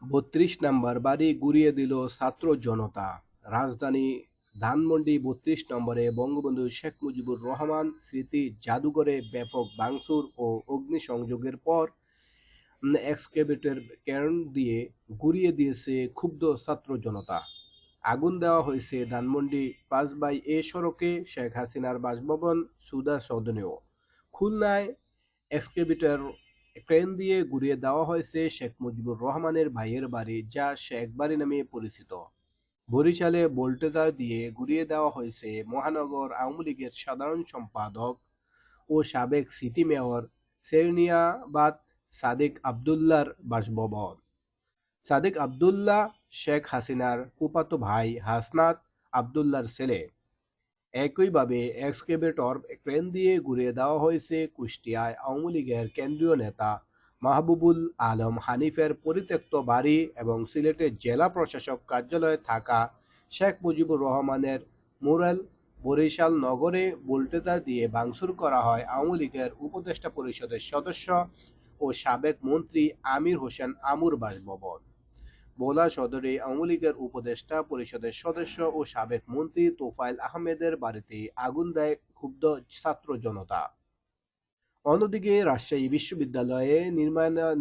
৩২ নম্বর বাড়ি গুঁড়িয়ে দিল ছাত্র জনতা। রাজধানী ধানমন্ডি ৩২ নম্বরে বঙ্গবন্ধু শেখ মুজিবুর রহমান স্মৃতি জাদুঘরে ব্যাপক ভাঙচুর ও অগ্নিসংযোগের পর এক্সকেভেটর ক্রেন দিয়ে গুঁড়িয়ে দিয়েছে ক্ষুব্ধ ছাত্র জনতা। আগুন দেওয়া হয়েছে ধানমন্ডি ৫/এ সড়কে শেখ হাসিনার বাসভবন সুধা সদনেও। খুলনায় এক্সকেভেটর ক্রেন দিয়ে গুঁড়িয়ে দেওয়া হয়েছে শেখ মুজিবুর রহমানের ভাইয়ের বাড়ি, যা শেখ বাড়ি নামে পরিচিত। বরিশালে বোল্টেজার দিয়ে গুঁড়িয়ে দেওয়া হয়েছে মহানগর আওয়ামী লীগের সাধারণ সম্পাদক ও সাবেক সিটি মেয়র সেরনিয়াবাদ সাদেক আবদুল্লাহর বাসভবন। সাদেক আবদুল্লাহ শেখ হাসিনার ফুফাতো ভাই হাসনাত আবদুল্লাহর ছেলে। একইভাবে এক্সকেভেটর ক্রেন দিয়ে ঘুরিয়ে দেওয়া হয়েছে কুষ্টিয়ায় আওয়ামী লীগের কেন্দ্রীয় নেতা মাহবুবুল আলম হানিফের পরিত্যক্ত বাড়ি এবং সিলেটের জেলা প্রশাসক কার্যালয়ে থাকা শেখ মুজিবুর রহমানের মুরাল। বরিশাল নগরে বুলডোজার দিয়ে ভাঙচুর করা হয় আওয়ামী লীগের উপদেষ্টা পরিষদের সদস্য ও সাবেক মন্ত্রী আমির হোসেন আমুর বাসভবন। ভোলা সদরে আওয়ামী লীগের উপদেষ্টা পরিষদের সদস্য ও সাবেক মন্ত্রী তোফায়েল আহমেদের বাড়িতে আগুন দেয় ক্ষুব্ধ ছাত্র জনতা। অন্যদিকে রাজশাহী বিশ্ববিদ্যালয়ে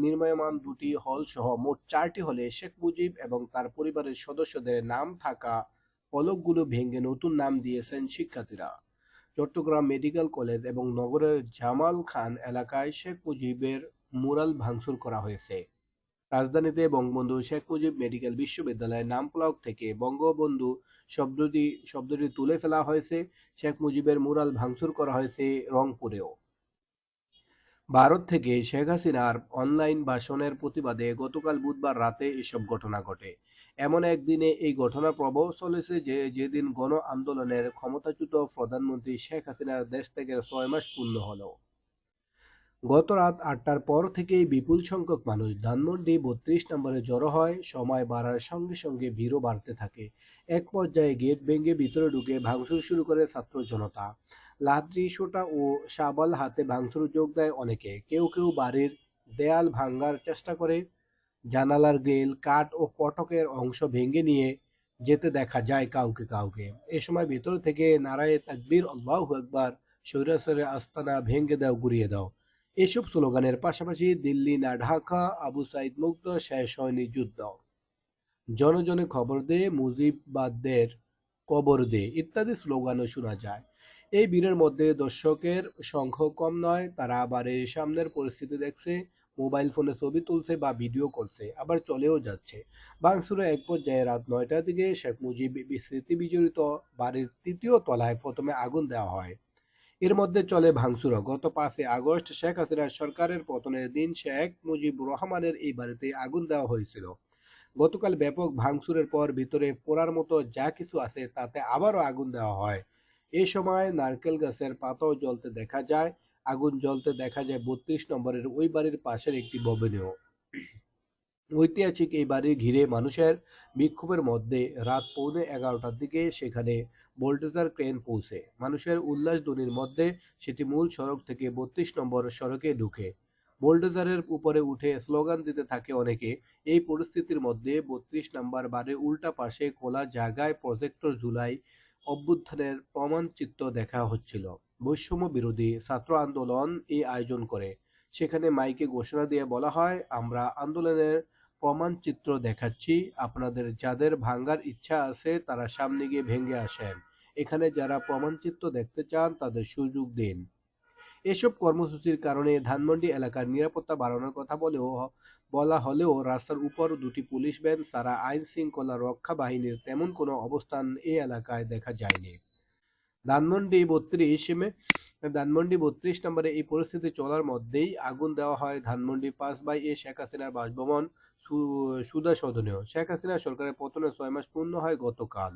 নির্মায়মান দুটি হল সহ মোট 4টি হলে শেখ মুজিব এবং তার পরিবারের সদস্যদের নাম থাকা ফলকগুলো ভেঙে নতুন নাম দিয়েছেন শিক্ষার্থীরা। চট্টগ্রাম মেডিকেল কলেজ এবং নগরের জামাল খান এলাকায় শেখ মুজিবের মুরাল ভাঙচুর করা হয়েছে। রাজধানীতে বঙ্গবন্ধু শেখ মুজিব মেডিকেল বিশ্ববিদ্যালয়ের নামফলক থেকে বঙ্গবন্ধু শব্দটি তুলে ফেলা হয়েছে। শেখ মুজিবের মুরাল ভাঙচুর করা হয়েছে রংপুরেও। ভারত থেকে শেখ হাসিনার অনলাইন ভাষণের প্রতিবাদে গতকাল বুধবার রাতে এসব ঘটনা ঘটে। এমন একদিনে এই ঘটনার প্রভাব চলেছে যেদিন গণ আন্দোলনের ক্ষমতাচ্যুত প্রধানমন্ত্রী শেখ হাসিনার দেশ থেকে 6 মাস পূর্ণ হলো। গত রাত ৮টার পর থেকেই বিপুল সংখ্যক মানুষ ধানমন্ডি ৩২ নম্বরে জড়ো হয়। সময় বাড়ার সঙ্গে সঙ্গে ভিড়ও বাড়তে থাকে। এক পর্যায়ে গেট ভেঙে ভিতরে ঢুকে ভাঙচুর শুরু করে ছাত্র জনতা। লাঠি সোঁটা ও শাবল হাতে ভাঙচুর যোগ দেয় অনেকে। কেউ কেউ বাড়ির দেয়াল ভাঙার চেষ্টা করে। জানালার গ্রিল, কাঠ ও ফটকের অংশ ভেঙে নিয়ে যেতে দেখা যায় কাউকে কাউকে। এ সময় ভেতর থেকে নারায়ে তাকবীর, আল্লাহু আকবার, স্বৈরাচারের আস্তানা ভেঙে দাও, গুঁড়িয়ে দাও এসব স্লোগানের পাশাপাশি দিল্লি না ঢাকা, আবু সাইদ মুক্ত, শেষ হয়নি যুদ্ধ, জনজনে খবর দে, মুজিববাদের কবর দে ইত্যাদি স্লোগানও শোনা যায়। এই ভিড়ের মধ্যে দর্শকের সংখ্যা কম নয়। তারা বাড়ির সামনের পরিস্থিতি দেখছে, মোবাইল ফোনে ছবি তুলছে বা ভিডিও করছে, আবার চলেও যাচ্ছে। ভাঙচুরের এক পর্যায়ে রাত 9টার দিকে শেখ মুজিব স্মৃতি বিজড়িত বাড়ির 3য় তলায় প্রথমে আগুন দেওয়া হয়। এর মধ্যে চলে ভাঙচুরও। গত 5 আগস্ট শেখ হাসিনার সরকারের পতনের দিন শেখ মুজিবুর রহমানের এই বাড়িতে আগুন দেওয়া হয়েছিল। গতকাল ব্যাপক ভাঙচুরের পর ভিতরে পোড়ার মতো যা কিছু আছে তাতে আবারও আগুন দেওয়া হয়। এই সময় নারকেল গাছের পাতাও জ্বলতে দেখা যায়। আগুন জ্বলতে দেখা যায় ৩২ নম্বরের ওই বাড়ির পাশের একটি ভবনেও। ঐতিহাসিক এই বাড়ি ঘিরে মানুষের বিক্ষোভের মধ্যে রাত 11:15টার দিকে সেখানে বোল্ডোজার ক্রেন পৌঁছে। মানুষের উল্লাসধ্বনির মধ্যে সেটি মূল সড়ক থেকে ৩২ নম্বর সড়কে ঢুকে। বোল্ডোজারের উপরে উঠে স্লোগান দিতে থাকে অনেকে। এই পরিস্থিতির মধ্যে ৩২ নম্বর বাড়ির উল্টা পাশে খোলা জায়গায় প্রজেক্টর ঝুলাই অভ্যুত্থানের প্রমাণচিত্র দেখা হচ্ছিল। বৈষম্য বিরোধী ছাত্র আন্দোলন এই আয়োজন করে। সেখানে মাইকে ঘোষণা দিয়ে বলা হয়, আমরা আন্দোলনের প্রমাণচিত্র দেখাচ্ছি, আপনাদের যাদের ভাঙ্গার ইচ্ছা আছে তারা সামনে গিয়ে ভেঙে আসেন। এখানে যারা প্রমাণচিত্র দেখতে চান তাদের সুযোগ দিন। এসব কর্মসূচির কারণে ধানমন্ডি এলাকার নিরাপত্তা বাড়ানোর কথা বলা হলেও রাস্তার উপর দুটি পুলিশ ভ্যান ছাড়া আইন শৃঙ্খলা রক্ষা বাহিনীর তেমন কোনো অবস্থান এই এলাকায় দেখা যায়নি। ধানমন্ডি ৩২ নম্বরে এই পরিস্থিতি চলার মধ্যেই আগুন দেওয়া হয় ধানমন্ডি ৫/এ শেখ হাসিনার বাসভবন সুধা সদনেও। শেখ হাসিনা সরকারের পতনের 6 মাস পূর্ণ হয় গতকাল।